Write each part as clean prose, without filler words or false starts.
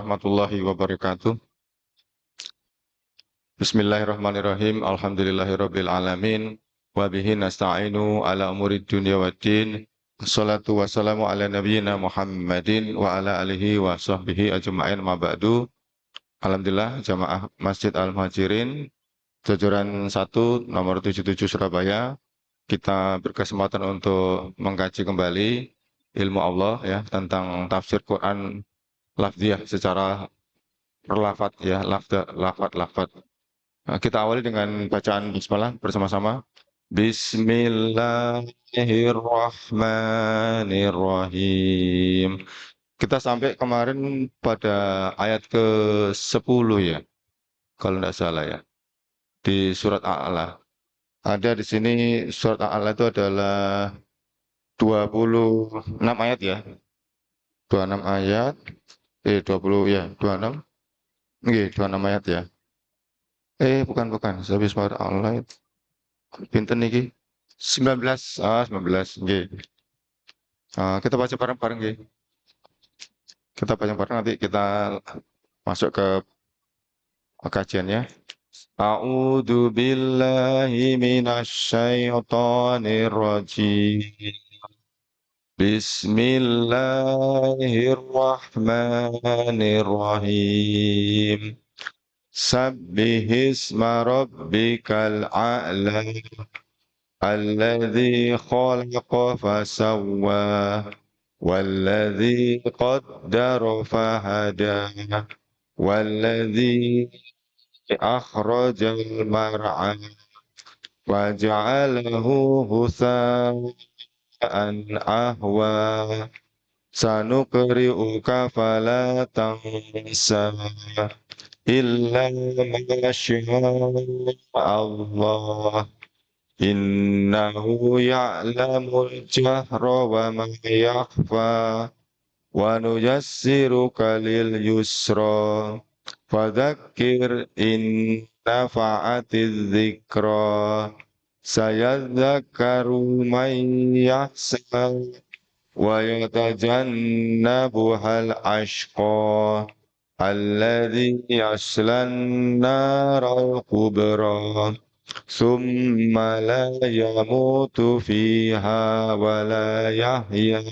Warahmatullahi wabarakatuh. Bismillahirrahmanirrahim. Alhamdulillahirabbil alamin. Wa bihi nasta'inu ala umuri dunya waddin. Wassalatu wassalamu ala nabiyyina Muhammadin wa ala alihi wa sahbihi ajma'in ma ba'du. Alhamdulillah jamaah Masjid Al-Muhajirin jajaran 1 nomor 77 Surabaya, kita berkesempatan untuk mengkaji kembali ilmu Allah ya tentang tafsir Quran lafziyah secara lafat ya, lafat. Nah, kita awali dengan bacaan bismillah bersama-sama. Bismillahirrahmanirrahim. Kita sampai kemarin pada ayat ke-10 ya, kalau tidak salah ya, di surat A'la. Ada di sini surat A'la itu adalah 26 ayat ya. 26 ayat, 20 ya, 26. Nggih, 26 ayat ya. Bukan. Saya surat A'la itu. Pinten niki? 19, 19, nggih. Kita baca bareng-bareng nggih. Kita baca bareng nanti kita masuk ke kajiannya. A'udzu billahi minasy syaithanir rajim. Bismillahirrahmanirrahim. Sabbihisma rabbikal a'la. الذي خلق فسوى والذي قدر فهدى والذي أخرج المرعى وجعله غثاء أهوى سنقرئك فلا تنسى إلا ما شاء الله إنه يعلم الجهر وما يخفى ونيسرك لليسرى فذكر إن نفعت الذكرى سيذكر من يخشى ويتجنبها الأشقى الذي يصلى النار الكبرى ثم لا يموت فيها ولا يحيا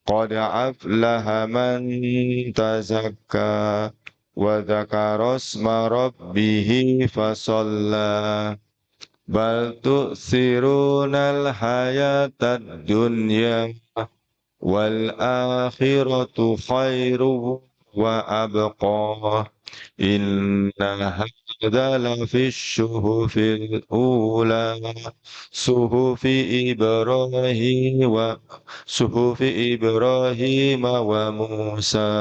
قد أفلح من تزكى وذكر اسم ربه فصلى بل تؤثرون الحياة الدنيا والآخرة خير وأبقى إن هذا لفي الصحف الأولى صحف إبراهيم وموسى.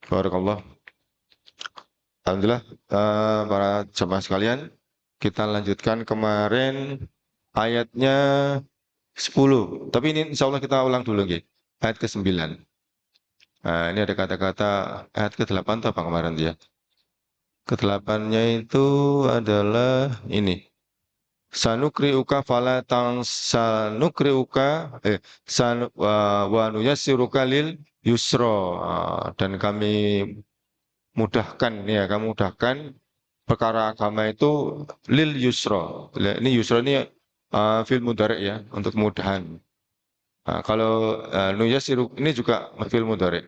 Barakallah. Alhamdulillah, para jemaah sekalian, kita lanjutkan kemarin ayatnya 10. Tapi ini insya Allah kita ulang dulu nggih. Ayat ke-9. Nah, ini ada kata-kata ayat ke-8 atau apa kemarin dia? Ke-8-nya itu adalah ini. Sanukriuka wa nuyassiruka lil yusra. Dan kami mudahkan ya, kami mudahkan perkara agama itu lil yusra. Ini yusra ini fil mudhari ya, untuk kemudahan. Kalau nuyassiru ini juga fil mudhari.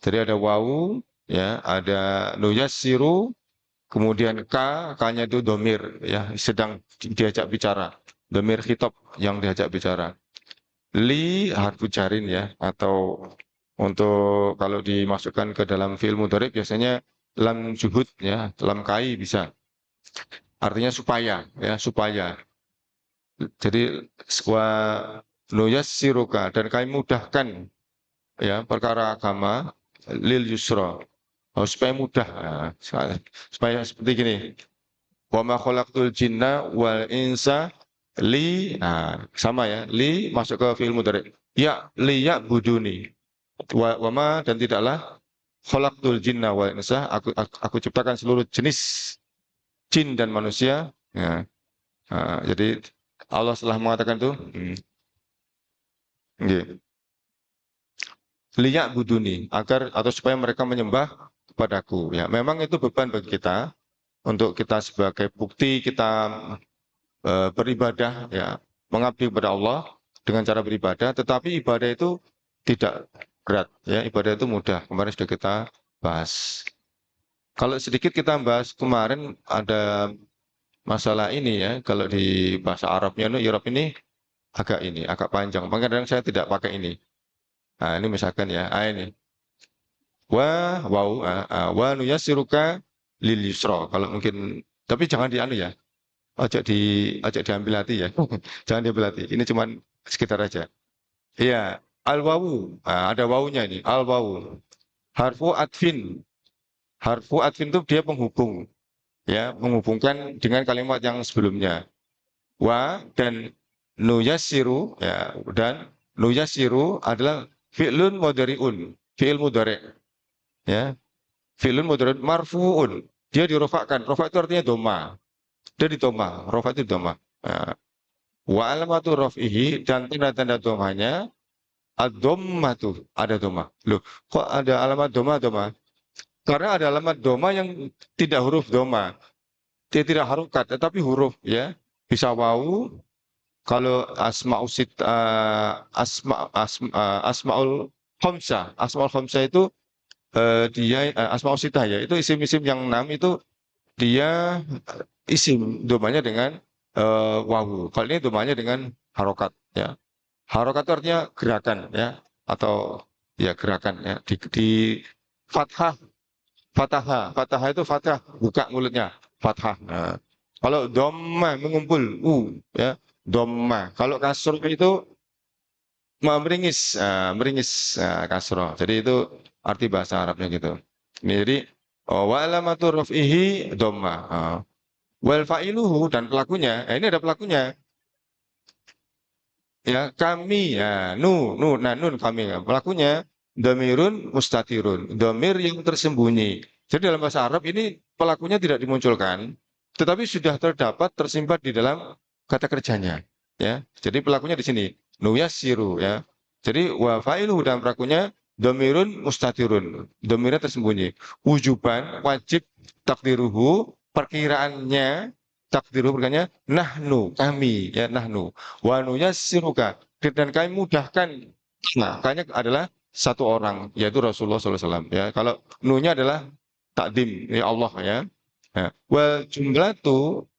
Jadi ada wawu ya, ada nuyassiru, kemudian K-nya itu domir ya, sedang diajak bicara. Domir khitab yang diajak bicara. Li harfu jarin ya, atau untuk kalau dimasukkan ke dalam fi'il mudhari biasanya lam juhud ya, lam kai bisa. Artinya supaya ya, supaya. Jadi wa nuyassiruka, dan kami mudahkan ya perkara agama lil yusra. Supaya mudah. Supaya seperti gini. Wa ma khalaqtul jinna wal insa sama ya, li masuk ke fi'il mudhari. Ya li ya buduni. Wa ma, dan tidaklah khalaqtul jinna wal insa, aku ciptakan seluruh jenis jin dan manusia ya. Jadi Allah telah mengatakan itu. Nggih. liyak buduni, agar atau supaya mereka menyembah kepadaku. Ya, memang itu beban bagi kita untuk kita sebagai bukti kita beribadah, ya, mengabdi kepada Allah dengan cara beribadah. Tetapi ibadah itu tidak berat, ya, ibadah itu mudah. Kemarin sudah kita bahas. Kalau sedikit kita bahas kemarin ada masalah ini ya, kalau di bahasa Arabnya itu Arab ini agak panjang. Makanya kadang saya tidak pakai ini. Nah, ini misalkan ya, ini wa nuyassiruka lil yusra. Kalau mungkin tapi jangan dianu ya. Ojo diambil hati ya. Jangan diambil hati. Ini cuman sekitar aja. Iya, al wawu. Ada wawunya ini, al wawu. Harfu atfin. Harfu atfin itu dia penghubung, ya, menghubungkan dengan kalimat yang sebelumnya. Wa dan nuyasiru, ya, dan nuyasiru adalah fi'lun mudhari'un, fi'il mudhari', ya. Fi'lun mudhari' marfu'un. Dia dirofakkan. Rofa itu artinya doma. Dia di doma. Rofa itu doma. Nah, wa alamatu raf'ihi dan tanda-tanda domanya ad-dhammatu, ada doma. Loh, kok ada alamat doma? Karena ada alamat doma yang tidak huruf doma. Dia tidak harokat, tetapi huruf, ya. Bisa wawu, kalau asmaul khamsah itu dia asmaul sitah ya, itu isim-isim yang 6 itu dia isim domanya dengan wawu. Kalau ini domanya dengan harokat, ya. Harokat itu artinya gerakan, ya, atau ya gerakan, ya, di fathah. Fatahah itu fathah, buka mulutnya, fathah. Nah, kalau dhamma mengumpul, ya, dhamma. Kalau kasroh itu meringis, meringis, kasroh. Jadi itu arti bahasa Arabnya gitu. Ini jadi wa alamatu raf'ihi dhamma. Wal fa'iluhu dan pelakunya, ini ada pelakunya. Ya, kami, ya, nah nun kami. Pelakunya dhamirun mustatirun, dhamir yang tersembunyi. Jadi dalam bahasa Arab ini pelakunya tidak dimunculkan, tetapi sudah terdapat tersimpan di dalam kata kerjanya. Ya, jadi pelakunya di sini nuyassiru, ya. Jadi wa fa'iluhu dan pelakunya dhamirun mustatirun, dhamirnya tersembunyi. Wujuban wajib takdiruhu perkiraannya takdiruhu perkiraannya nahnu kami, ya, nahnu wa nuyassiruka dan kami mudahkan. Nah, kayaknya adalah satu orang yaitu Rasulullah SAW, ya. Kalau nunya adalah takdim, ya, Allah, ya. Nah, wal jumlah itu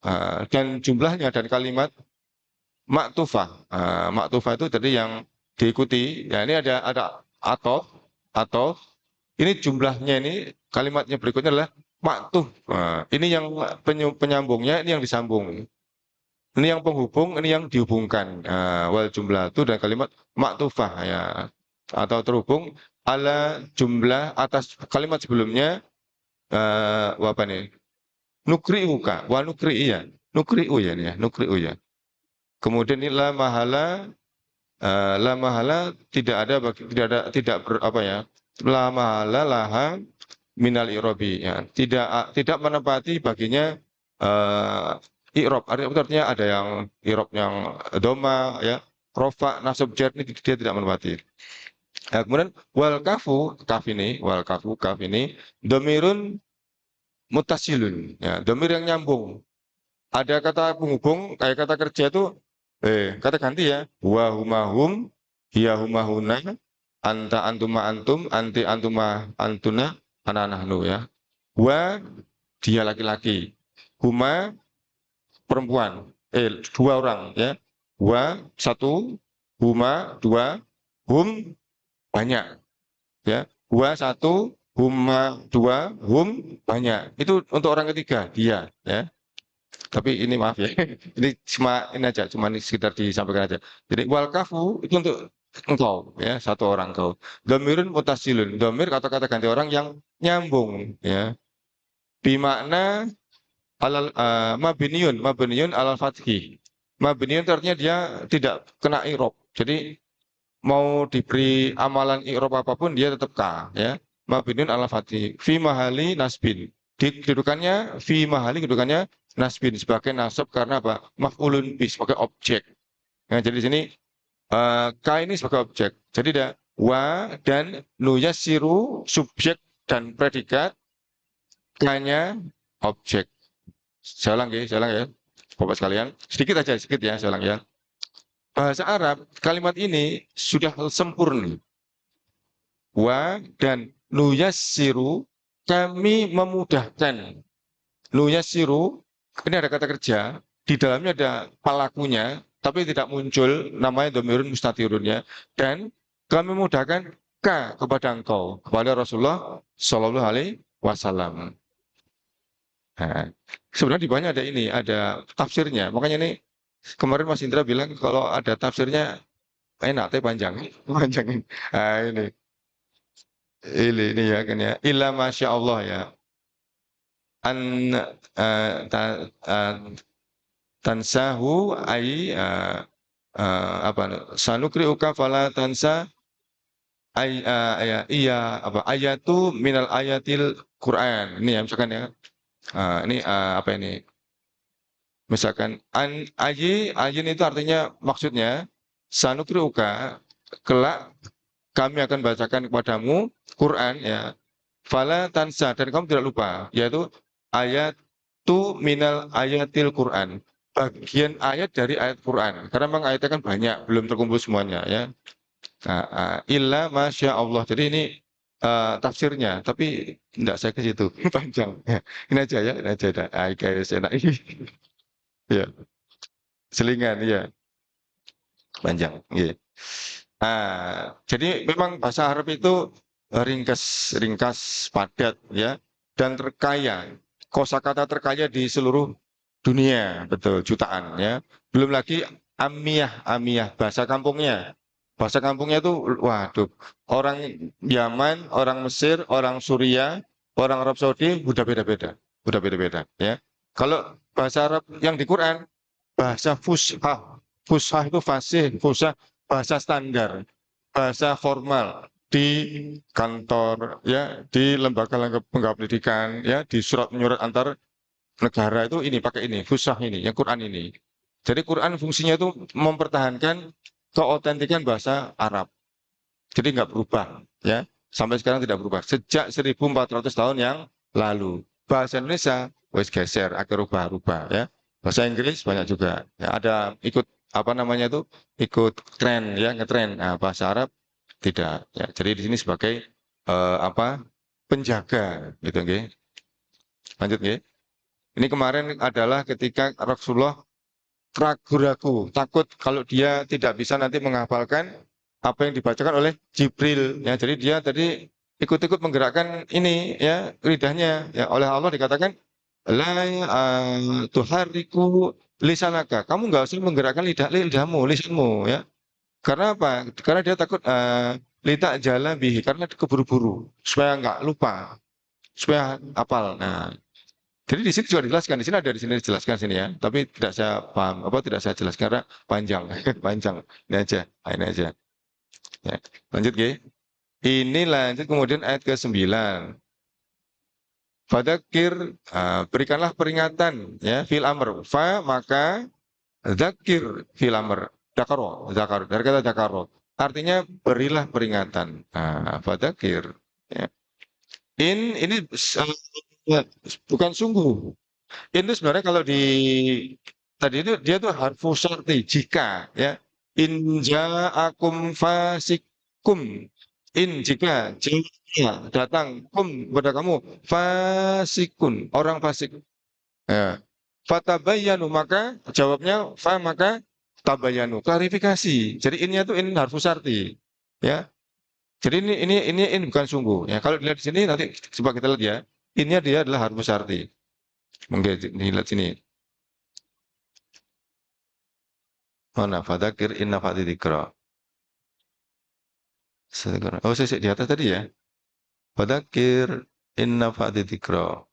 dan jumlahnya dan kalimat maktufah. Maktufah itu tadi yang diikuti. Ya, ini ada atau ini jumlahnya ini kalimatnya berikutnya adalah maktuf. Ini yang penyambungnya, ini yang disambung. Ini yang penghubung, ini yang dihubungkan. Wal jumlah itu dan kalimat maktufah, ya, atau terhubung ala jumlah atas kalimat sebelumnya. Apa nih? Nukri'uka, wa nukri'i, ya. Nukri'u, ya, ini ya, nukri'u, ya. Kemudian ini la mahala tidak ada tidak apa ya? La mahala laha minal irobi, ya. Tidak menempati baginya irob. Artinya ada yang irob yang doma, ya, rofa, nasab, jar, ini dia tidak menempati. Nah, kemudian kaf ini domirun mutasilun, ya, domir yang nyambung. Ada kata penghubung kayak kata kerja itu kata ganti, ya, wa huma hum, hiya huma huna, anta antuma antum, anti antuma antuna, ana nahnu, ya. Wa dia laki-laki, huma perempuan, dua orang, ya. Wa satu, huma dua, hum banyak, ya. Wa satu, huma dua, hum banyak. Itu untuk orang ketiga, dia, ya. Tapi ini maaf ya, ini cuma ini aja, cuma ini sekitar disampaikan aja. Jadi wal kafu itu untuk engkau, ya, satu orang kau. Dhamirun mutasilun, dhamir kata-kata ganti orang yang nyambung, ya. Bimakna mabniun alal fathih. Mabniun itu artinya dia tidak kena irob. Jadi mau diberi amalan irob apapun dia tetap K, ya. Mabniun alal fathih. Fi mahali nasbin. Kedudukannya nasbin sebagai nasab karena apa? Maf'ulun bi sebagai objek. Nah, jadi di sini K ini sebagai objek. Jadi wa dan nuyassiru subjek dan predikat, hanya objek. Saya ulang ya, Bapak sekalian. Sedikit aja, sedikit ya, saya ulang ya. Bahasa Arab, kalimat ini sudah sempurna. Wa dan nuyassiru, kami memudahkan. Nuyassiru, ini ada kata kerja, di dalamnya ada pelakunya, tapi tidak muncul namanya dhamirun mustatirun ya. Dan kami memudahkan ka kepada engkau, kepada Rasulullah Shallallahu Alaihi Wasallam. Nah, sebenarnya di banyak ada ini, ada tafsirnya. Makanya ini kemarin Mas Indra bilang kalau ada tafsirnya enak, tapi panjang, panjang. Nah, ini ya kan ya. Illa masya Allah ya. An tansahu ai apa sanukriuka fala tansa ay ya iya apa ayatu minal ayatil Quran. Ini ya misalkan ya. Ini apa ini? Misalkan ayin itu artinya maksudnya sanukriuka kelak kami akan bacakan kepadamu Quran ya. Fala tansa dan kamu tidak lupa yaitu ayat tu minal ayatil Quran. Bagian ayat dari ayat Quran. Karena memang ayatnya kan banyak, belum terkumpul semuanya ya. Illa masya Allah. Jadi ini tafsirnya, tapi tidak saya ke situ panjang. Ya, ini aja ya, ini aja. Guys, enak ini. Ya, selingan ya, panjang. Ya. Jadi memang bahasa Arab itu ringkas, ringkas, padat ya, dan terkaya. Kosakata terkaya di seluruh dunia, betul, jutaan ya. Belum lagi amiyah, bahasa kampungnya. Bahasa kampungnya itu, waduh, orang Yaman, orang Mesir, orang Suriah, orang Arab Saudi, udah beda-beda ya. Kalau bahasa Arab yang di Quran, bahasa fushah, fushah itu fasih, fushah bahasa standar, bahasa formal di kantor, ya, di lembaga pendidikan, ya, di surat menyurat antar negara itu ini pakai ini, fusah ini, yang Quran ini. Jadi Quran fungsinya itu mempertahankan keautentikan bahasa Arab. Jadi nggak berubah, ya, sampai sekarang tidak berubah. Sejak 1400 tahun yang lalu, bahasa Indonesia wes geser, agak rubah-rubah, ya. Bahasa Inggris banyak juga, ya, ada ikut apa namanya itu ikut tren ya ngetren. Nah, bahasa Arab tidak ya. Jadi di sini sebagai apa penjaga gitu nggih. Lanjut nggih. Ini kemarin adalah ketika Rasulullah ragu-ragu, takut kalau dia tidak bisa nanti menghafalkan apa yang dibacakan oleh Jibril ya. Jadi dia tadi ikut-ikut menggerakkan ini ya lidahnya ya oleh Allah dikatakan la tuharriku lisanaka. Kamu nggak usah menggerakkan lidahmu, lisanmu ya. Karena apa? Karena dia takut lita jalan bihi karena keburu-buru supaya nggak lupa, supaya hafal. Nah, jadi di sini juga dijelaskan, di sini ada di sini dijelaskan sini ya, tapi tidak saya paham apa tidak saya jelaskan karena panjang, panjang. Ini aja, ini aja. Ya. Lanjut, G. Ini lanjut kemudian ayat ke-9. Fadzakir, berikanlah peringatan ya fil amr. Fa maka zakir fil amr. Zakaro, dari kata zakaro. Artinya berilah peringatan. Fadzakir. Ya. Ini bukan sungguh. Ini sebenarnya kalau di tadi itu dia tuh harfu syarti jika ya. In ja'akum fasikum. Jika datang kepada kamu fasikun, orang fasik. Ya. Fatabayanu maka jawabnya maka tabayanu, klarifikasi. Jadi ininya tuh ini harfu syarti. Ya. Jadi ini bukan sungguh ya. Kalau dilihat di sini nanti coba kita lihat ya. Ini dia adalah harfu syarti. Mungkin dilihat sini. Mana fadzakir inna dzikra. Oh, saya di atas tadi ya. Fadzakir inna dzikra.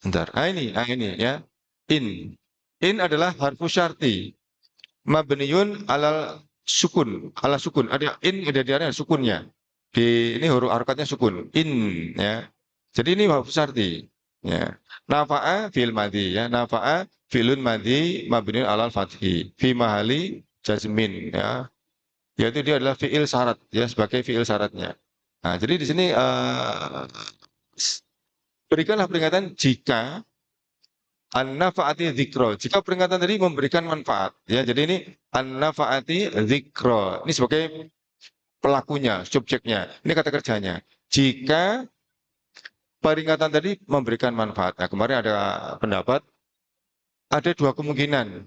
Bentar. Ini ya. In adalah harfu syarti. Mabniun alal sukun, ala sukun. Ada ada di area sukunnya. Ini huruf harokatnya sukun. In ya. Jadi ini harfu syarti. Ya. Nafa'a fil madhi ya. Nafa'a filun madhi mabniun alal fathi. Fi mahali jazmin ya. yaitu dia adalah fiil syarat ya sebagai fiil syaratnya. Nah, jadi di sini berikanlah peringatan jika an-nafaati dzikra. Jika peringatan tadi memberikan manfaat ya. Jadi ini an-nafaati dzikra. Ini sebagai pelakunya, subjeknya. Ini kata kerjanya. Jika peringatan tadi memberikan manfaat. Nah, kemarin ada pendapat ada dua kemungkinan.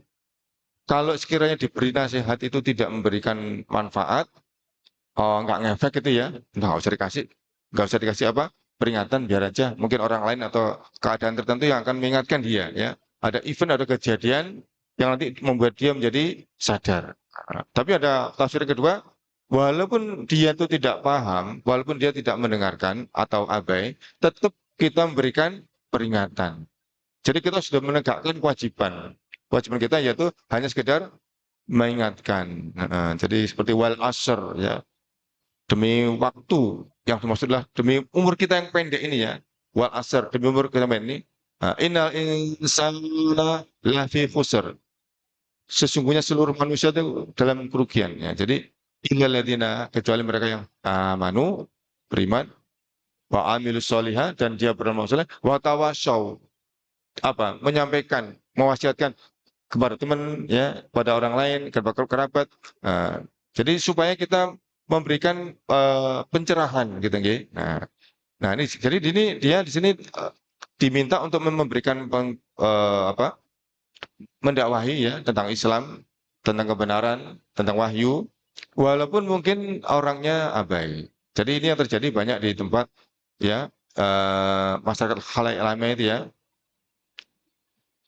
Kalau sekiranya diberi nasihat itu tidak memberikan manfaat, oh, nggak ngefek itu ya, nggak usah dikasih apa peringatan, biar aja mungkin orang lain atau keadaan tertentu yang akan mengingatkan dia ya. Ada event, ada kejadian yang nanti membuat dia menjadi sadar. Nah, tapi ada tafsir kedua, walaupun dia itu tidak paham, walaupun dia tidak mendengarkan atau abai, tetap kita memberikan peringatan. Jadi kita sudah menegakkan kewajiban. Kewajiban kita yaitu hanya sekedar mengingatkan. Jadi seperti wal asr ya, demi waktu yang dimaksud adalah demi umur kita yang pendek ini ya, wal asr, demi umur kita pendek ini. Innal insana lafi khusr. Sesungguhnya seluruh manusia itu dalam kerugian ya. Jadi illalladzina, kecuali mereka yang amanu, beriman, wa amilus solihah, dan dia beramal soleh, wa tawasyau, apa menyampaikan, mewasiatkan kepada teman ya, pada orang lain, kepada kerabat. Jadi supaya kita memberikan pencerahan gitu nggih. Nah, ini jadi ini dia di sini diminta untuk memberikan apa? Mendakwahi ya tentang Islam, tentang kebenaran, tentang wahyu, walaupun mungkin orangnya abai. Jadi ini yang terjadi banyak di tempat ya masyarakat khalayak ramai itu ya.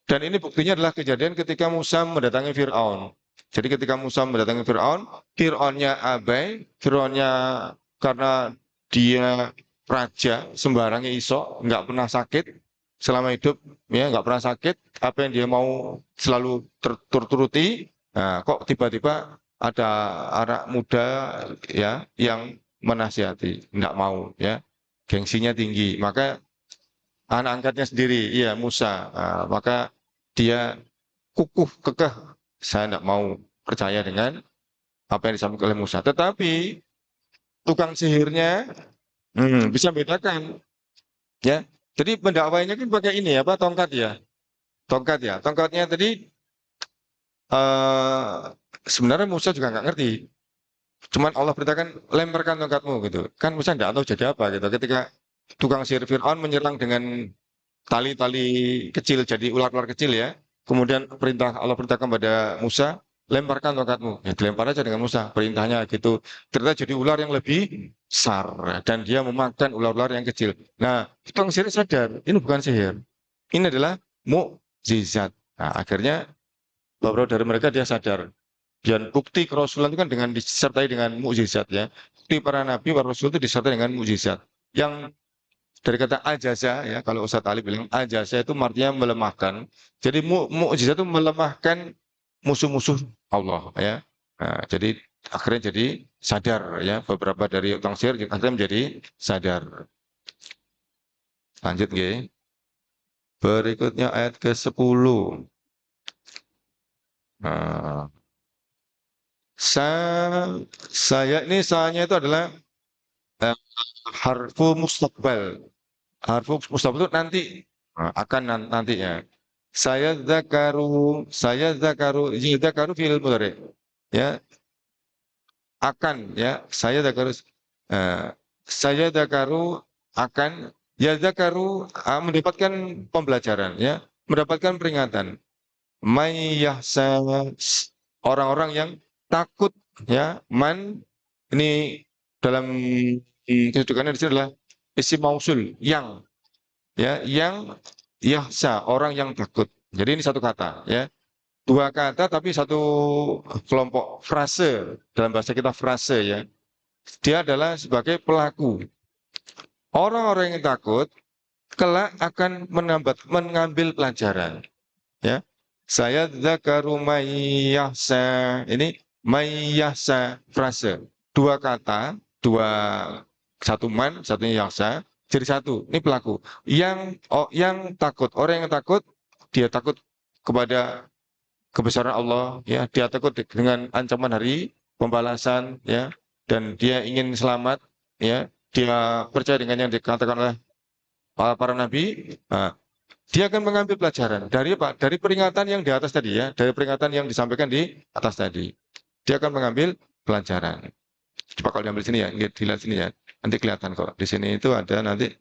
Dan ini buktinya adalah kejadian ketika Musa mendatangi Fir'aun. Jadi ketika Musa mendatangi Fir'aun, Fir'aunnya abai, Fir'aunnya karena dia raja, sembarangnya iso, nggak pernah sakit selama hidup, ya nggak pernah sakit, apa yang dia mau selalu terturuti. Nah, kok tiba-tiba ada anak muda ya yang menasihati, nggak mau ya, gengsinya tinggi, maka anak angkatnya sendiri, iya Musa, maka dia kukuh kekeh, saya tidak mau percaya dengan apa yang disampaikan oleh Musa. Tetapi tukang sihirnya bisa bedakan, ya. Jadi pendakwahnya kan pakai ini apa tongkat ya, tongkat ya. Tongkatnya tadi eh, sebenarnya Musa juga nggak ngerti. Cuman Allah perintahkan lemparkan tongkatmu gitu. Kan Musa nggak tahu jadi apa gitu. Ketika tukang sihir Fir'aun menyerang dengan tali-tali kecil jadi ular-ular kecil ya. Kemudian Allah perintahkan pada Musa, lemparkan tongkatmu. Ya dilempar aja dengan Musa, perintahnya gitu. Ternyata jadi ular yang lebih besar dan dia memakan ular-ular yang kecil. Nah, tukang sihir sadar, ini bukan sihir. Ini adalah mukjizat. Nah, akhirnya beberapa dari mereka dia sadar. Dan bukti kerasulan itu kan dengan disertai dengan mukjizat ya. Bukti para nabi, para rasul itu disertai dengan mukjizat. Yang dari kata ajaza ya, kalau Ustadz Ali bilang ajaza itu artinya melemahkan. Jadi mukjizat itu melemahkan musuh-musuh Allah ya. Nah, jadi akhirnya jadi sadar ya, beberapa dari tukang sihir akhirnya menjadi sadar. Lanjut nggih. Berikutnya ayat ke-10. Nah, sa saya ini saya itu adalah eh, harfu mustaqbal. Harfu mustaqbal itu nanti, akan nantinya. Saya zakaru fi'il mudhari. Ya, akan ya, eh, saya zakaru akan, ya zakaru mendapatkan pembelajaran ya, mendapatkan peringatan. May yahsa, orang-orang yang takut ya, man ini dalam kedudukannya di sini adalah isim mausul yang ya, yang yahsa, orang yang takut. Jadi ini satu kata ya. Dua kata tapi satu kelompok frase, dalam bahasa kita frase ya. Dia adalah sebagai pelaku. Orang-orang yang takut kelak akan mengambil pelajaran ya. Saya zakaru mayyahsa. Ini mayyahsa frase. Dua kata, satu man, satunya yahsa, jadi satu. Ini pelaku. Yang takut, orang yang takut, dia takut kepada kebesaran Allah, ya, dia takut dengan ancaman hari pembalasan, ya, dan dia ingin selamat, ya, dia percaya dengan yang dikatakan oleh para nabi, nah, dia akan mengambil pelajaran dari apa? Dari peringatan yang di atas tadi, ya, dari peringatan yang disampaikan di atas tadi. Dia akan mengambil pelajaran. Coba kalau diambil sini ya, dilihat sini ya, nanti kelihatan kok. Di sini itu ada nanti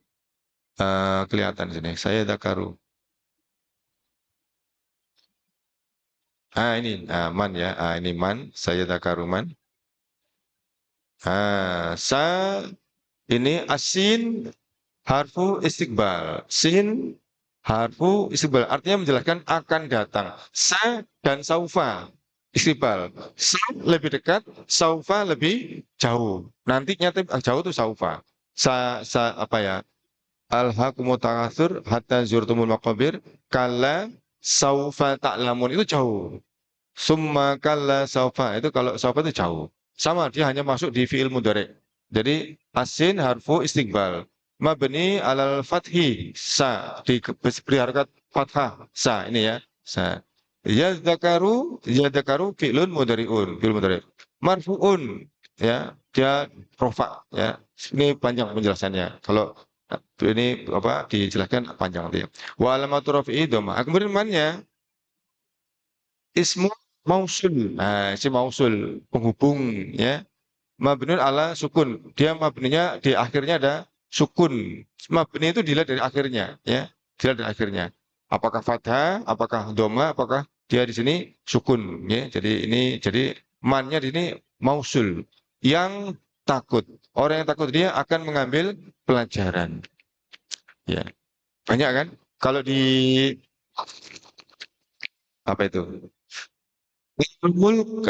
kelihatan sini. Saya dakaru. Ini man ya. Ini man. Saya dakaru man. Sa ini asin harfu istiqbal. Sin harfu istiqbal. Artinya menjelaskan akan datang. Sa dan saufa istiqbal. Sa lebih dekat, saufa lebih jauh. Nantinya jauh itu saufa. Apa ya? Alhaakumut takatsur hatta zurtumul maqabir kalla saufa ta'lamun itu jauh. Summa kalla saufa itu kalau saufa itu jauh. Sama dia hanya masuk di fiil mudhari. Jadi asin harfu istiqbal. Mabni alal fathi sa diberi harakat fathah sa ini ya. Sa. Yadzakaru fi'lun mudhari'un, fi'il mudhari'. Marfu'un ya, dia rofa ya. Ini panjang penjelasannya. Kalau ini apa dijelaskan panjang nanti ya. Wa alamatu rafi'i dhamma. Kemudian mannya ismu mausul. Nah, isim mausul penghubung ya. Mabniun ala sukun. Dia mabninya di akhirnya ada sukun. Mabni itu dilihat dari akhirnya ya. Dilihat dari akhirnya. Apakah fathah, apakah dhamma, apakah dia di sini sukun ya. Jadi mannya di sini mausul yang takut. Orang yang takut dia akan mengambil pelajaran. Ya, banyak kan? Kalau di apa itu? Al-Mulk,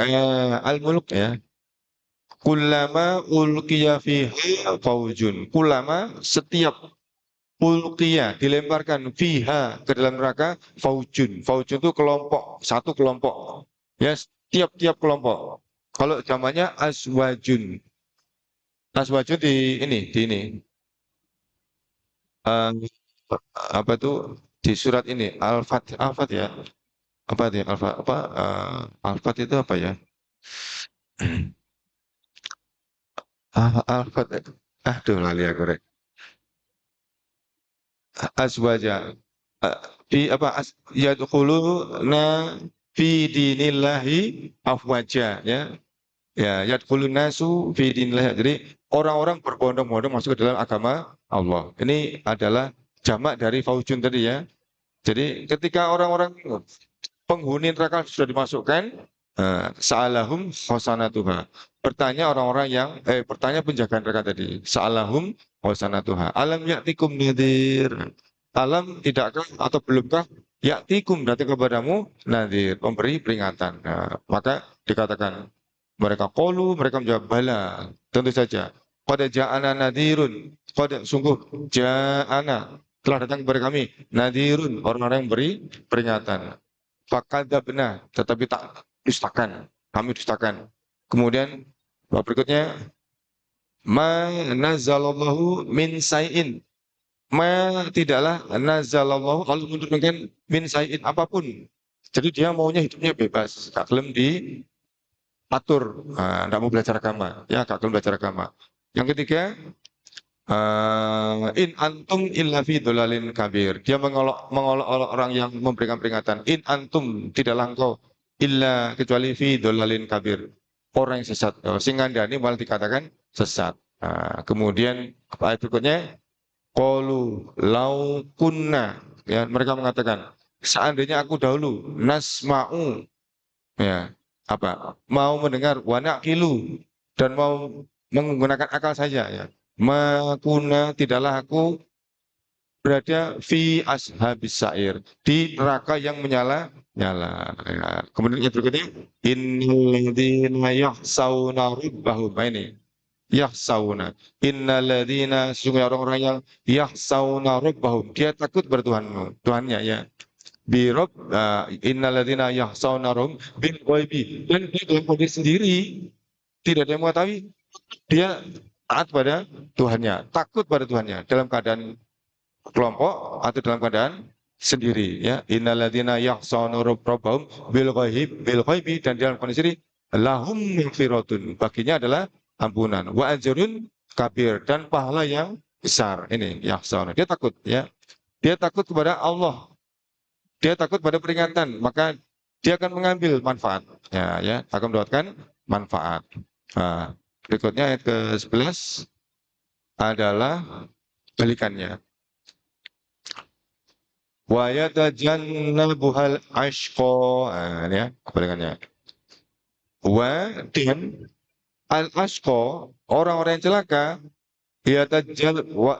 Al-Mulk ya. Kullama ulqiya fiha faujun. Kullama setiap ulqiya dilemparkan fiha ke dalam neraka faujun. Faujun itu kelompok, satu kelompok. Ya, tiap-tiap kelompok. Kalau zamannya aswajun. Aswajun di ini. Eh, apa itu di surat ini Al-Fat ya. Apa itu ya? Al-Fat itu apa ya? Al-Fat. Aduh, lali aku rek. Azwaja. Fi apa yadkhuluna fi dinillahi afwaja ya. Ya, yadkhulun nasu fi dinillah. Jadi orang-orang berbondong-bondong masuk ke dalam agama Allah. Ini adalah jamak dari faujun tadi ya. Jadi ketika orang-orang penghuni neraka sudah dimasukkan, sa'alahum khosanatuha. Bertanya penjaga neraka tadi. Sa'alahum khosanatuha. Alam ya'tikum nadir. Alam tidakkah atau belumkah ya'tikum datang kepadamu nadir, pemberi peringatan. Nah, maka dikatakan mereka menjawab bala, tentu saja. Pada ja'ana nadirun, pada sungguh ja'ana telah datang kepada kami nadirun, orang-orang yang beri peringatan. Fakadzabna, tetapi tak dustakan. Kami dustakan. Kemudian berikutnya ma nazalallahu min sayin. Ma tidaklah nazalallahu kalau menurunkan min sayin apapun. Jadi dia maunya hidupnya bebas, gak belum diatur, tidak mau belajar agama, ya gak belum belajar agama. Yang ketiga, in antum illa fi dolalin kabir. Dia mengolok orang yang memberikan peringatan. In antum tidaklah engkau illa kecuali fi dolalin kabir. Orang yang sesat. Sehingga ini malah dikatakan sesat. Kemudian ayat berikutnya, qalu lau kunna. Ya, mereka mengatakan, seandainya aku dahulu nasma'u, ya, apa? Mau mendengar wanakilu dan mau menggunakan akal saja ya. Makuna tidaklah aku berada fi ashabis sa'ir di neraka yang menyala-nyala. Ya. Kemudian yang berikutnya innalladzina yahsauna rabbahum ini yahsauna innalladzina sesungguhnya orang-orang yang yahsauna rabbahum dia takut bertuhanmu Tuhannya ya birob innalladzina yahsauna rabbahum bil ghaibi dan dia dalam kondisi sendiri tidak ada yang mengetahui dia taat pada Tuhannya, takut pada Tuhannya dalam keadaan kelompok atau dalam keadaan sendiri ya. Innalladzina yahsanu rabbahum bil ghaibi dan dalam kondisi sendiri lahum maghfiratun, baginya adalah ampunan, wa ajrun kabir, dan pahala yang besar. Ini yahzan. Dia takut ya. Dia takut kepada Allah. Dia takut pada peringatan, maka dia akan mengambil manfaat. Ya, akan mendapatkan manfaat. Nah, berikutnya ayat ke-11 adalah balikannya. Wa yatajannabuhal ashqa. Nah, ini ya, kebalikannya. Wa dan al ashqa, orang-orang yang celaka, yatajannabu,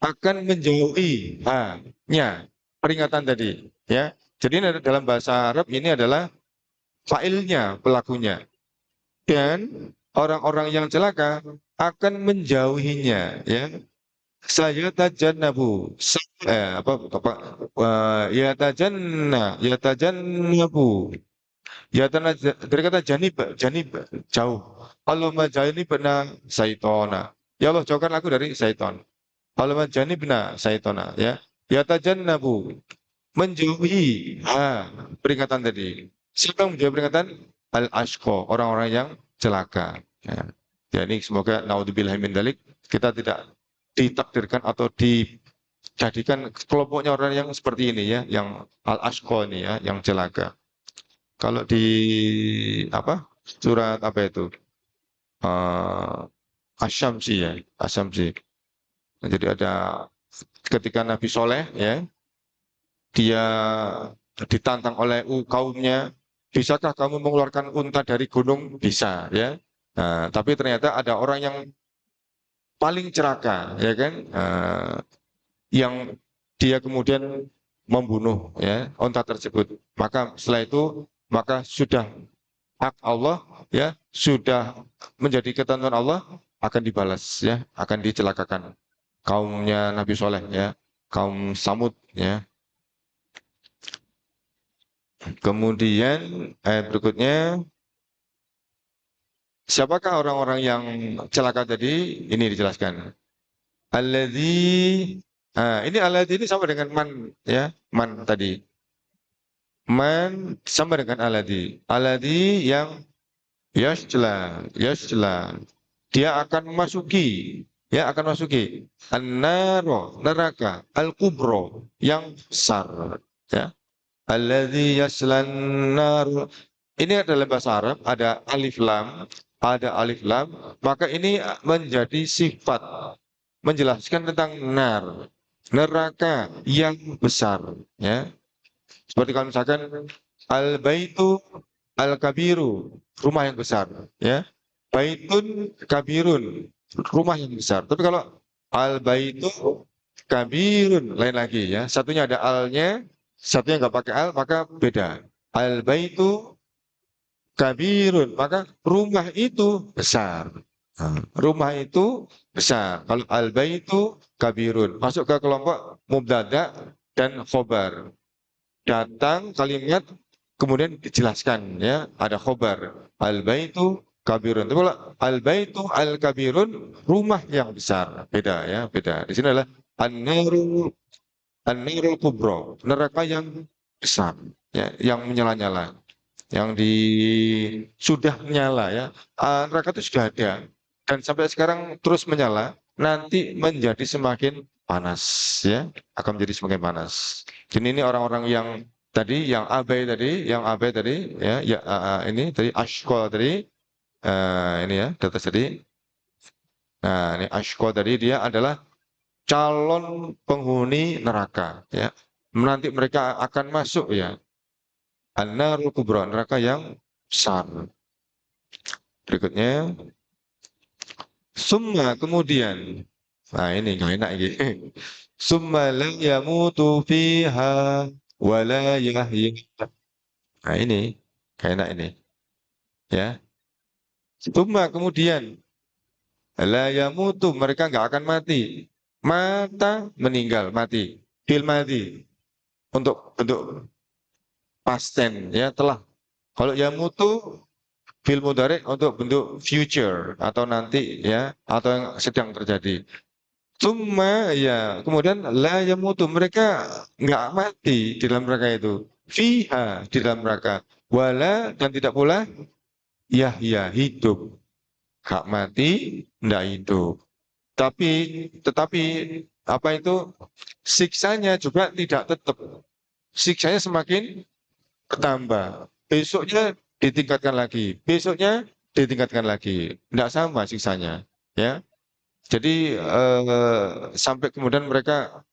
akan menjauhi nya peringatan tadi ya. Jadi ini dalam bahasa Arab ini adalah fa'ilnya, pelakunya, dan orang-orang yang celaka akan menjauhinya ya. Saya tajannabu yatajannabu, dari kata janib jauh. Allahumma janibna saitona, ya Allah jauhkan aku dari syaitan. Allahumma janibna saitona ya. Yatajannabu, menjauhi peringatan tadi. Siapa yang menjauhi peringatan? Al ashqa, orang-orang yang celaka ya. Ya, ini semoga naudzubillah min dzalik, kita tidak ditakdirkan atau dijadikan kelompoknya orang yang seperti ini ya, yang al ashqa ini ya, yang celaka. Kalau di surat apa itu, Asy-Syamsi ya, Asy-Syamsi. Jadi ada ketika Nabi Soleh ya, dia ditantang oleh kaumnya, bisakah kamu mengeluarkan unta dari gunung? Bisa ya. Nah, tapi ternyata ada orang yang paling celaka ya kan, yang dia kemudian membunuh ya unta tersebut. Maka setelah itu, maka sudah hak Allah ya, sudah menjadi ketentuan Allah, akan dibalas ya, akan dicelakakan kaumnya Nabi Soleh ya, kaum Samud ya. Kemudian ayat berikutnya, siapakah orang-orang yang celaka tadi? Ini dijelaskan. Alladzi, ini alladzi ini sama dengan man ya, man tadi. Man sama dengan alladzi. Alladzi yang yasla. Dia akan memasuki, ya akan masuki an-naro, neraka, al-kubro, yang besar ya. Alladzi yaslan nar. Ini adalah bahasa Arab, ada alif lam, maka ini menjadi sifat menjelaskan tentang nar, neraka yang besar ya. Seperti kalau misalkan al baitu al kabiru, rumah yang besar ya. Baitun kabirun, rumah yang besar. Tapi kalau al baitu kabirun, lain lagi ya. Satunya ada alnya, satunya nggak pakai al, maka beda. Al baitu kabirun, maka rumah itu besar. Rumah itu besar. Kalau al baitu kabirun, masuk ke kelompok mubtada dan khobar. Datang kalimat kemudian dijelaskan ya, ada khobar. Al baitu kabirun. Tapi kalau al baitu al kabirun, rumah yang besar. Beda ya, beda. Di sini adalah an-narul kubro, neraka yang besar ya, yang menyala-nyala, yang sudah menyala ya. Neraka itu sudah ada dan sampai sekarang terus menyala, nanti menjadi semakin panas ya, akan menjadi semakin panas. Jadi ini orang-orang yang tadi, yang abai tadi ya, ini tadi ashqa tadi, ini ya data tadi. Nah, ini ashqa tadi, dia adalah calon penghuni neraka ya. Nanti mereka akan masuk ya, an-narul kubra, neraka yang besar. Berikutnya, summa, kemudian, nah ini nggak enak ini. Summa la yamutu fiha wa la yahya. Nah ini nggak enak ini ya. Summa, kemudian, la yamutu, mereka nggak akan mati. Mata, meninggal, mati. Fil mati, untuk bentuk past tense ya, telah. Kalau yamutu fil mudhari untuk bentuk future atau nanti ya, atau yang sedang terjadi. Cuma ya, kemudian la yamutu, mereka nggak mati di dalam neraka itu. Fiha, di dalam neraka. Wala dan tidak pula yahya hidup. Gak mati, ndak hidup. Tetapi apa itu siksanya juga tidak tetap. Siksanya semakin bertambah. Besoknya ditingkatkan lagi, besoknya ditingkatkan lagi. Tidak sama siksanya, ya. Jadi sampai kemudian mereka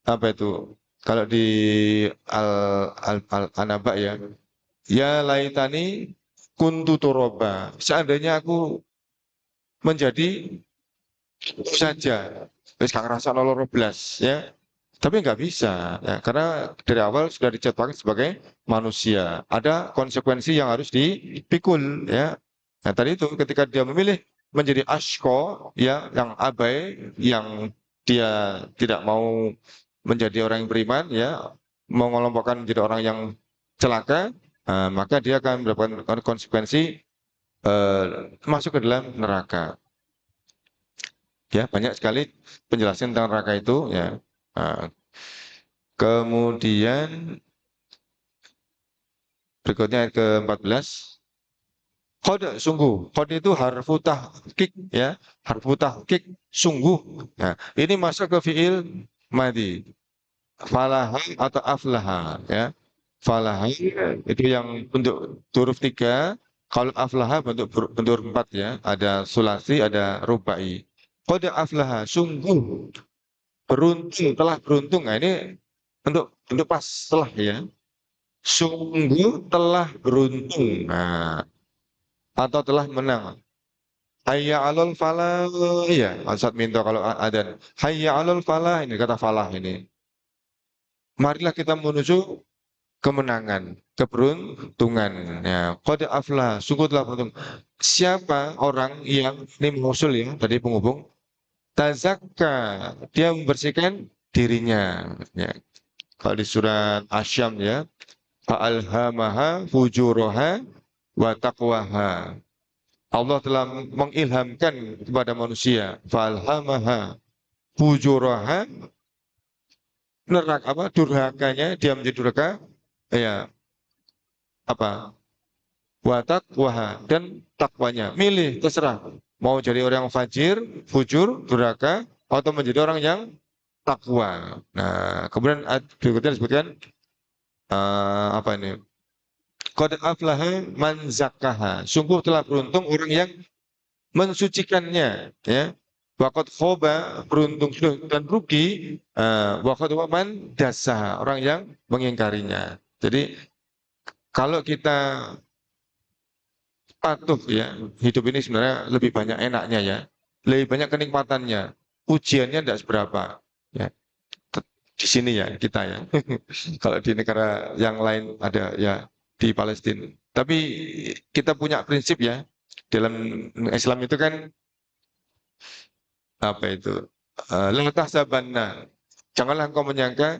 apa itu? Kalau di An-Naba ya, ya laitani kuntu turoba. Seandainya aku menjadi saja, wis gak ngerasa loro belas ya. Tapi nggak bisa, ya, karena dari awal sudah diciptakan sebagai manusia. Ada konsekuensi yang harus dipikul, ya. Nah, tadi itu ketika dia memilih menjadi asyko, ya, yang abai, yang dia tidak mau menjadi orang yang beriman, ya, mengelompokkan menjadi orang yang celaka, maka dia akan mendapatkan konsekuensi masuk ke dalam neraka. Ya, banyak sekali penjelasan tentang neraka itu, ya. Nah, kemudian berikutnya ayat ke-14. Qad sungguh. Qad itu harfu tahqiq ya. Harfu tahqiq sungguh. Nah, ini masuk ke fiil madhi. Falaha atau aflaha ya. Falaha itu yang bentuk huruf 3. Kalau aflaha bentuk 4 ya. Ada sulasi, ada rubai. Qad aflaha sungguh beruntung, telah beruntung. Nah, ini bentuk pas telah ya. Sungguh telah beruntung. Nah, atau telah menang. Hayya 'alal falah. Iya, Ustaz minta kalau adzan. Hayya 'alal falah ini kata falah ini. Marilah kita menuju kemenangan, keberuntungan. Ya, qad aflah, sungguh telah beruntung. Siapa orang yang ini mausul ya, tadi penghubung. Tazakka, dia membersihkan dirinya. Ya. Kalau di surat Asyam ya, fa'alhamaha fujuraha wa taqwaha. Allah telah mengilhamkan kepada manusia falhamaha fujuraha neraka apa durhakanya dia menjadi durhaka ya apa watak waha dan takwanya milih terserah mau jadi orang yang fajir fujur durhaka atau menjadi orang yang takwa. Nah kemudian berikutnya disebutkan apa ini qad aflaha man zakkaha sungguh telah beruntung orang yang mensucikannya ya wakot khoba beruntung dan rugi wakot waman dasa orang yang mengingkarinya. Jadi kalau kita patuh ya hidup ini sebenarnya lebih banyak enaknya ya lebih banyak kenikmatannya ujiannya tidak seberapa ya di sini ya kita ya kalau di negara yang lain ada ya di Palestina tapi kita punya prinsip ya dalam Islam itu kan apa itu la tahsabanna janganlah engkau menyangka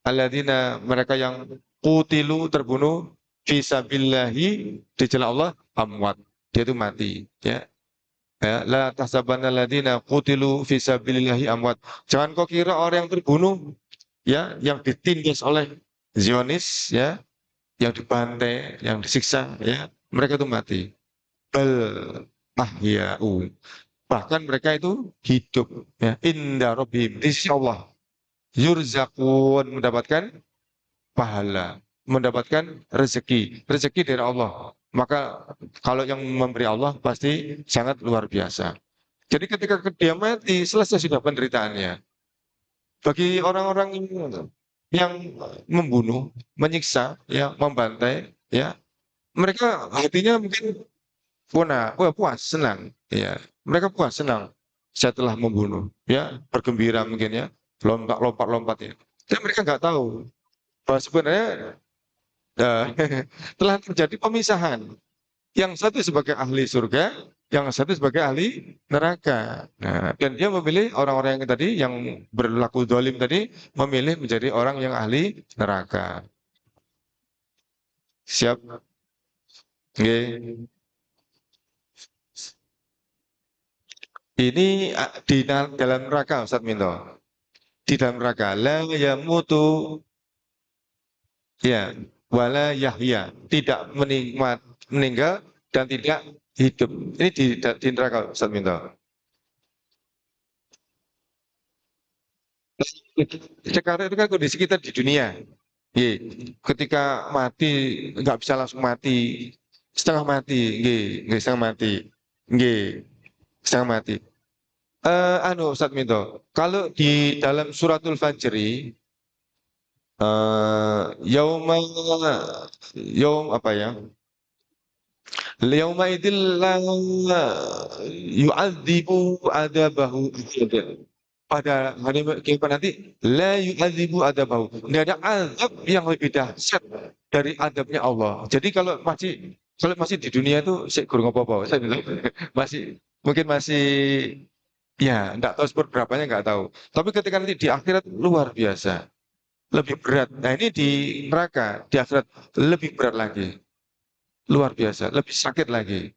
alladzina mereka yang qutilu terbunuh fisabilillahi di jalan Allah amwat dia itu mati ya ya la tahsabanna alladzina qutilu fisabilillahi amwat jangan kau kira orang yang terbunuh ya yang ditindas oleh Zionis ya yang dibantai yang disiksa ya mereka itu mati bal ahya'u bahkan mereka itu hidup ya inda rabbihim di sisi Allah yurzakun mendapatkan pahala mendapatkan rezeki dari Allah maka kalau yang memberi Allah pasti sangat luar biasa jadi ketika dia mati selesai sudah penderitaannya bagi orang-orang yang membunuh menyiksa ya membantai ya mereka hatinya mungkin wah puas senang ya mereka puas senang setelah membunuh ya bergembira mungkin ya lompat ya dan mereka nggak tahu bahwa sebenarnya eh, telah terjadi pemisahan yang satu sebagai ahli surga yang satu sebagai ahli neraka nah dan dia memilih orang-orang yang tadi yang berlaku zalim tadi memilih menjadi orang yang ahli neraka siap. Oke. Ini di dalam neraka Ustaz Minto. Di dalam neraka la yamutu ya wala yahya, tidak meninggal dan tidak hidup. Ini di neraka Ustaz Minto. Sekarang itu kan kondisi kita di dunia. Nggih, ketika mati nggak bisa langsung mati, setengah mati, nggih setengah mati, nggih setengah mati. Ustaz Minto, kalau di dalam suratul Fajri, yauma apa ya? Yauma idil la yu'adzibu adabahu. Pada hari kiamat nanti la yu'adzibu adabahu. Tidak ada azab yang lebih dahsyat dari adabnya Allah. Jadi kalau masih di dunia itu saya kurang apa-apa. Saya bilang masih mungkin masih ya enggak tahu seperti berapanya enggak tahu. Tapi ketika nanti di akhirat luar biasa, lebih berat. Nah, ini di neraka, di akhirat lebih berat lagi. Luar biasa, lebih sakit lagi.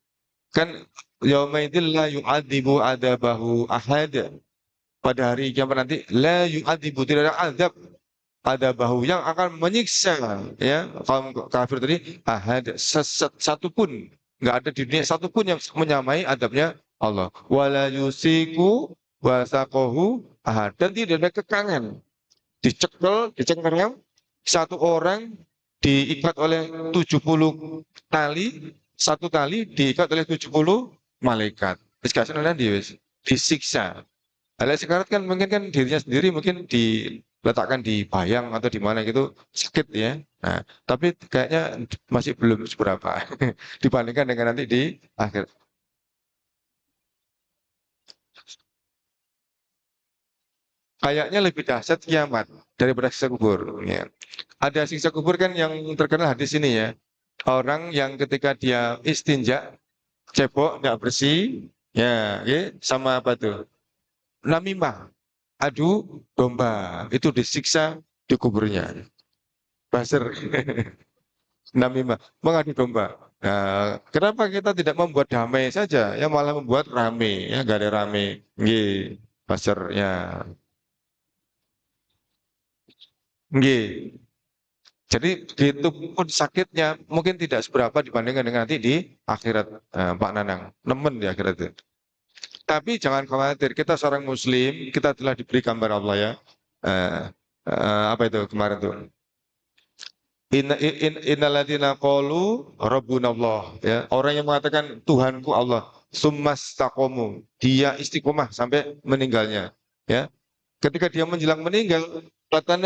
Kan yaumaidil la yu'adzibu adabahu ahad. Pada hari kiamat nanti la yu'adzibu, tidak ada azab adabahu yang akan menyiksa ya kaum kafir tadi ahad satu pun, nggak ada di dunia satu pun yang menyamai adabnya Allah. Wala yusiku wasaqahu ahad, dan tidak ada kekangan, dicengkeram satu orang diikat oleh 70 tali, satu tali diikat oleh 70 malaikat. Disiksa. Kalau sekarat kan mungkin kan dirinya sendiri mungkin diletakkan di bayang atau di mana gitu sakit ya. Nah, tapi kayaknya masih belum seberapa dibandingkan dengan nanti di akhir. Kayaknya lebih dahsyat kiamat daripada siksa kubur. Ya. Ada siksa kubur kan yang terkenal hadis ini ya. Orang yang ketika dia istinja, cebok, nggak bersih, ya, sama apa tuh? Namimah, adu domba, itu disiksa di kuburnya. Basir, namimah, mengadu domba. Nah, kenapa kita tidak membuat damai saja, ya malah membuat rame, ya gak ada rame. Nggih, basir, ya. Nggih. Jadi begitu pun sakitnya mungkin tidak seberapa dibandingkan dengan nanti di akhirat, Pak Nanang. Nemen di akhirat itu. Tapi jangan khawatir, kita seorang muslim, kita telah diberi gambar Allah ya. Eh, apa itu kemarin tuh? Innalladzina qalu rabbunallah, ya. Orang yang mengatakan Tuhanku Allah, summastaqomu, dia istiqomah sampai meninggalnya, ya. Ketika dia menjelang meninggal,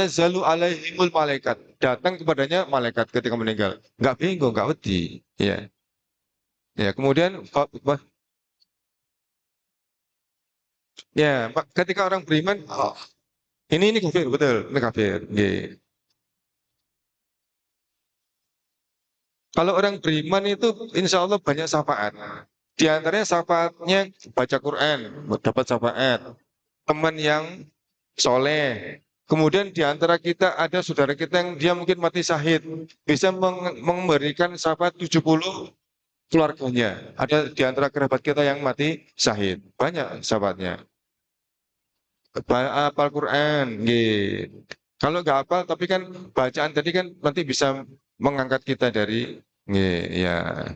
zalu alaihimul malaikat. Datang kepadanya malaikat ketika meninggal. Enggak bingung, enggak wedi, ya. Ya, kemudian ya, ketika orang beriman, oh, ini kafir, betul, ini kafir. Nggih. Kalau orang beriman itu insya Allah banyak syafaat. Di antaranya syafaatnya baca Quran, dapat syafaat. Teman yang soleh. Kemudian di antara kita ada saudara kita yang dia mungkin mati syahid. Bisa memberikan syafaat 70 keluarganya. Ada di antara kerabat kita yang mati syahid. Banyak syafaatnya. Hafal Quran. Gitu. Kalau nggak hafal, tapi kan bacaan tadi kan nanti bisa mengangkat kita dari ya.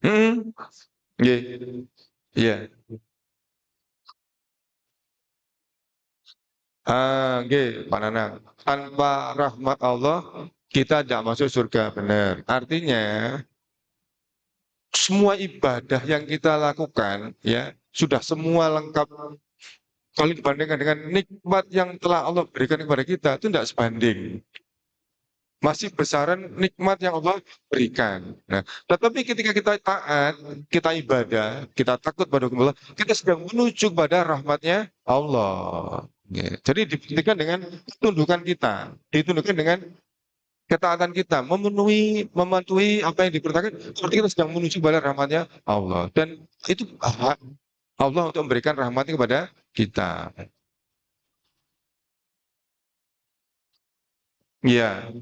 Hmm, nggih. Iya. Nggih, Pak Nanang. Tanpa rahmat Allah kita tidak masuk surga, benar. Artinya semua ibadah yang kita lakukan ya sudah semua lengkap. Kalau dibandingkan dengan nikmat yang telah Allah berikan kepada kita itu tidak sebanding. Masih besaran nikmat yang Allah berikan. Nah, tetapi ketika kita taat, kita ibadah, kita takut pada hukum Allah, kita sedang menuju pada rahmatnya Allah. Ya, jadi dibuktikan dengan tundukan kita, ditundukkan dengan ketaatan kita, mematuhi apa yang diperintahkan, seperti kita sedang menuju pada rahmatnya Allah. Dan itu hak Allah untuk memberikan rahmatnya kepada kita. Iya,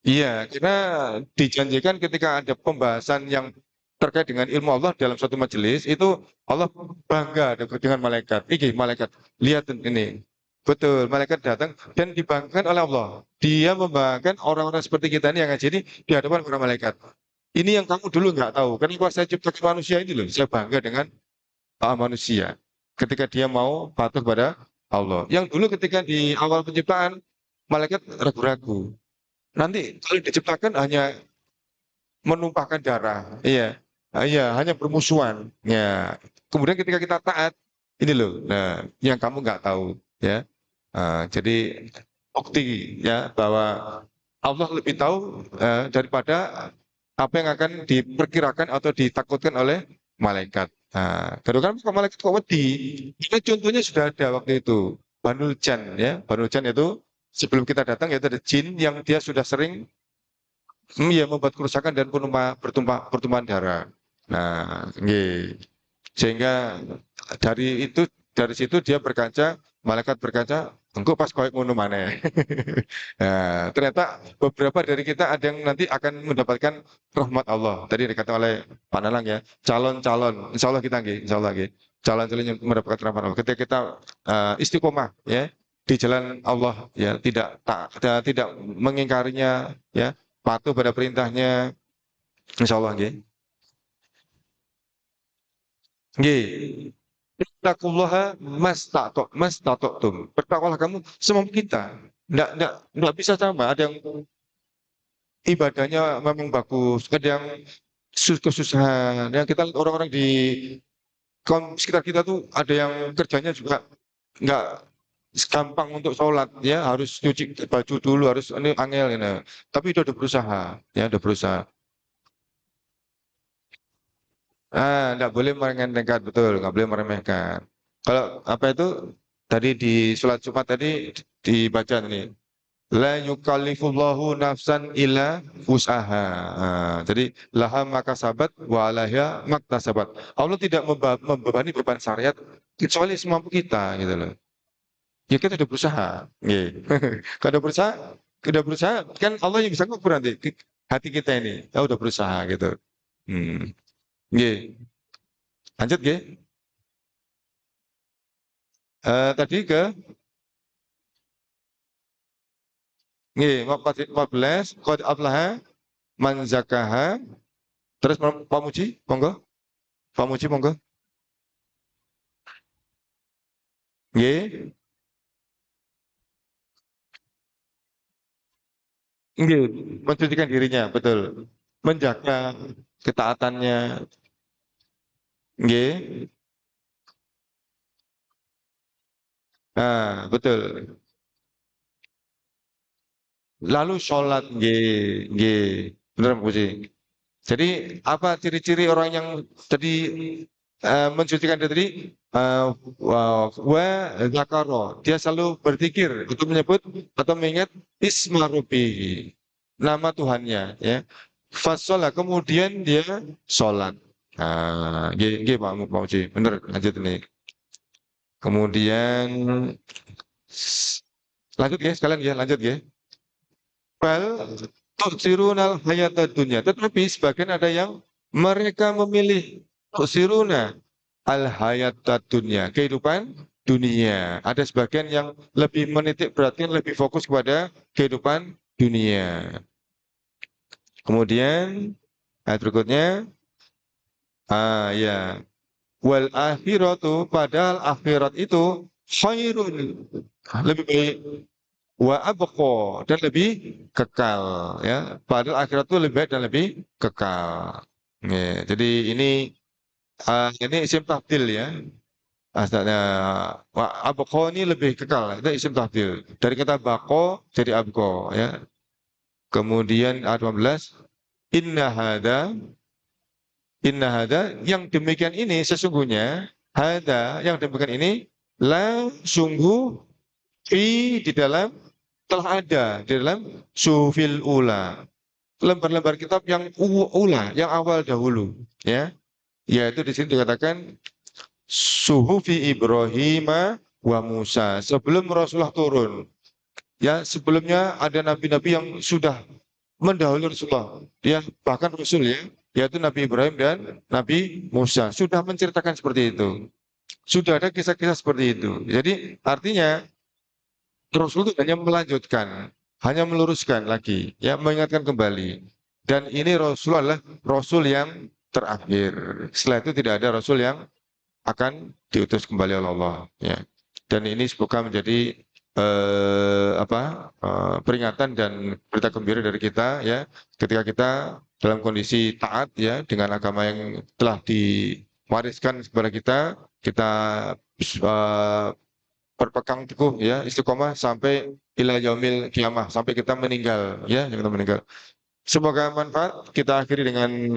iya, karena dijanjikan ketika ada pembahasan yang terkait dengan ilmu Allah dalam suatu majelis itu Allah bangga dengan malaikat. Iki malaikat, lihat ini. Betul, malaikat datang dan dibanggakan oleh Allah. Dia membanggakan orang-orang seperti kita ini yang ngaji ini di hadapan para malaikat. Ini yang kamu dulu nggak tahu. Kenapa saya ciptakan manusia ini loh? Saya bangga dengan manusia. Ketika dia mau patuh pada Allah. Yang dulu ketika di awal penciptaan, malaikat ragu-ragu. Nanti kalau diciptakan hanya menumpahkan darah. Iya. Iya, hanya bermusuhan. Ya. Kemudian ketika kita taat, ini loh. Nah, yang kamu nggak tahu, ya. Jadi bukti ya bahwa Allah lebih tahu daripada apa yang akan diperkirakan atau ditakutkan oleh malaikat. Nah, kan malaikat kok wedi. Ini contohnya sudah ada waktu itu. Banul Jan ya. Banul Jan itu sebelum kita datang yaitu ada jin yang dia sudah sering ya membuat kerusakan dan pertumpahan darah. Nah, nggih. Sehingga dari situ dia berkaca, malaikat berkaca, engkau pas koyok ngono maneh. Nah, ternyata beberapa dari kita ada yang nanti akan mendapatkan rahmat Allah. Tadi dikatakan oleh Pak Nalang ya, calon-calon, insya Allah kita nggih, insya Allah nggih. Calon-calon yang mendapatkan rahmat Allah. Ketika kita istiqomah ya di jalan Allah ya, tidak mengingkarinya ya, patuh pada perintahnya, insya Allah nggih. Nggih. Ittaqullaha mastata'tum. Bertakwalah kamu semampu kita. Enggak bisa sama. Ada yang ibadahnya memang bagus, ada yang kesusahan. Yang kita lihat orang-orang di sekitar kita tuh ada yang kerjanya juga enggak gampang untuk sholat ya, harus cuci baju dulu, harus ini angel ini. Tapi itu udah berusaha, ya udah berusaha. Nggak boleh meremehkan, betul, nggak boleh meremehkan. Kalau apa itu tadi di sholat Jumat tadi dibaca nih, la yukallifullahu nafsan illa wus'aha. Jadi laha maka sabat wa alaiha maktasabat. Allah tidak membebani beban syariat kecuali semampu kita gitu loh. Ya kita udah berusaha. Nggih. Kalau udah berusaha kan Allah yang bisa ngukur nanti hati kita ini. Ya udah berusaha gitu. Hmm. Nggih. Lanjut nggih. Tadi ke nggih 14 qad aflaha man zakaha. Terus Pak Muji, monggo. Pak Muji monggo. Nggih. Nggih, mensucikan dirinya, betul. Menjaga ketaatannya. Nggih. Betul. Lalu sholat, nggih, nggih. Benar Pak Muji. Jadi apa ciri-ciri orang yang tadi mensucikan diri tadi wa zakaro, dia selalu berzikir untuk menyebut atau mengingat isma rabbihi, nama Tuhannya ya. Fasolah kemudian dia sholat. Nggih Pak Muji, bener lanjut ini. Kemudian lanjut ya sekalian ya, lanjut ya. Bal tu'sirunal hayatad dunya. Tetapi sebagian ada yang mereka memilih tu'siruna al hayatad dunya, kehidupan dunia. Ada sebagian yang lebih menitik perhatian, lebih fokus kepada kehidupan dunia. Kemudian ayat berikutnya, ya, wal akhiratu, padahal akhirat itu khairun, lebih baik, wa abqa, dan lebih kekal ya. Padahal akhirat itu lebih baik dan lebih kekal. Ya, jadi ini isim tafdil ya. Asalnya wa abqa ini lebih kekal. Itu isim tafdil. Dari kata baqo jadi abqa ya. Kemudian ayat 15, inna hada yang demikian ini sesungguhnya, hada yang demikian ini la sungguh di dalam telah ada di dalam sufil ula, lembar-lembar kitab yang ula, yang awal dahulu ya, yaitu di sini dikatakan suhufi Ibrahim wa Musa, sebelum Rasulullah turun ya. Sebelumnya ada nabi-nabi yang sudah mendahului Rasulullah ya, bahkan Rasul ya, yaitu Nabi Ibrahim dan Nabi Musa. Sudah menceritakan seperti itu. Sudah ada kisah-kisah seperti itu. Jadi artinya Rasul itu hanya melanjutkan, hanya meluruskan lagi, ya mengingatkan kembali. Dan ini Rasul adalah Rasul yang terakhir. Setelah itu tidak ada Rasul yang akan diutus kembali oleh Allah. Ya. Dan ini semoga menjadi peringatan dan berita gembira dari kita, ya, ketika kita dalam kondisi taat, ya, dengan agama yang telah diwariskan kepada kita eh, berpegang teguh, ya, istiqomah sampai ila yaumil kiamah, sampai kita meninggal, ya, kita meninggal. Semoga manfaat. Kita akhiri dengan